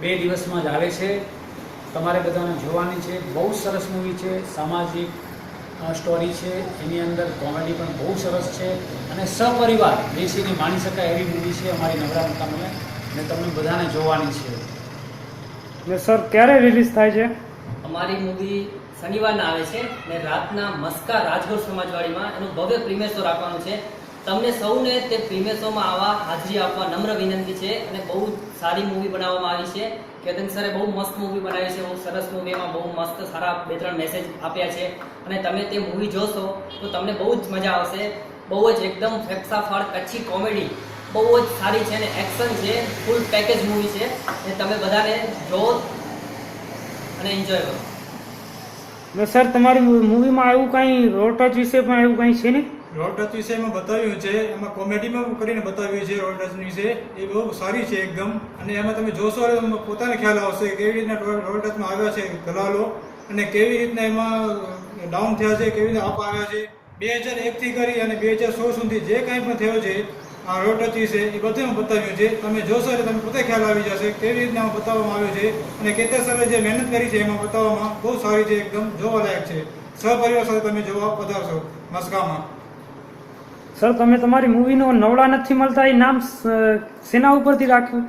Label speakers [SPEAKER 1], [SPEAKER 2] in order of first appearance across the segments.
[SPEAKER 1] 2 દિવસમાં જ આવે છે, તમારે બધાને જોવાની છે। બહુ સરસ મૂવી છે, સામાજિક સ્ટોરી છે, એની અંદર કોમેડી પણ બહુ સરસ છે અને સપરિવાર બેસીને માણી શકાય એવી મૂવી છે અમારી નવરા મુકામે, અને તમને બધાને જોવાની છે।
[SPEAKER 2] ને સર ક્યારે રિલીઝ થાય છે?
[SPEAKER 3] અમારી મૂવી શનિવારના આવે છે ને રાતના મસ્કા રાજગોર સમાજવાડીમાં એનું ભવ્ય પ્રીમિયર શો રાખવાનું છે। તમને સૌને તે પ્રીમિયર શોમાં હાજરી આપવા નમ્ર વિનંતી છે। અને બહુ સારી મૂવી બનાવવામાં આવી છે। કેતન સરે બહુ મસ્ત મૂવી બનાવી છે, બહુ સરસ મૂવી, એમાં બહુ મસ્ત સારા 2-3 મેસેજ આપ્યા છે અને તમે તે મૂવી જોશો તો તમને બહુ જ મજા આવશે। બહુ જ એકદમ ફેફસાફાળ કચ્છી કોમેડી બહુ જ સારી છે અને એક્શન છે, ફૂલ પેકેજ મૂવી છે અને તમે બધાને જો અને એન્જોય કરો।
[SPEAKER 2] ને સર તમારી મૂવીમાં એવું કંઈ રોડ ટચ વિશે પણ એવું કંઈ છે નહીં?
[SPEAKER 4] રોડ ટચ વિષયમાં બતાવ્યું છે, એમાં કોમેડીમાં કરીને બતાવ્યું છે રોડ ટચ વિશે, એ બહુ સારી છે એકદમ। અને એમાં તમે જોશો એટલે તમને પોતાને ખ્યાલ આવશે કેવી રીતના રોડ ટચમાં આવ્યા છે દલાલો અને કેવી રીતના એમાં ડાઉન થયા છે, કેવી રીતે અપ આવ્યા છે। 2001થી કરી અને 2016 સુધી જે કાંઈ પણ થયો છે આ રોડ ટચ વિશે એ બધું બતાવ્યું છે। તમે જોશો એટલે તમને પોતે ખ્યાલ આવી જશે કેવી રીતના બતાવવામાં આવ્યું છે અને કેતન સરે જે મહેનત કરી છે એમાં બતાવવામાં બહુ સારી છે, એકદમ જોવાલાયક છે। સહપરિવાર સાથે તમે જોવા પધારશો મસ્કામાં।
[SPEAKER 2] સર તમે તમારી મૂવીનું નવડા નથી મળતા એ નામ શેના ઉપરથી રાખ્યું?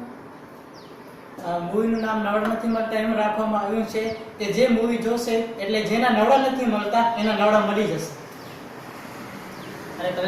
[SPEAKER 5] મૂવીનું નામ નવડા નથી મળતા એમ રાખવામાં આવ્યું છે કે જે મૂવી જોશે એટલે જેના નવડા નથી મળતા એના નવડા મળી જશે।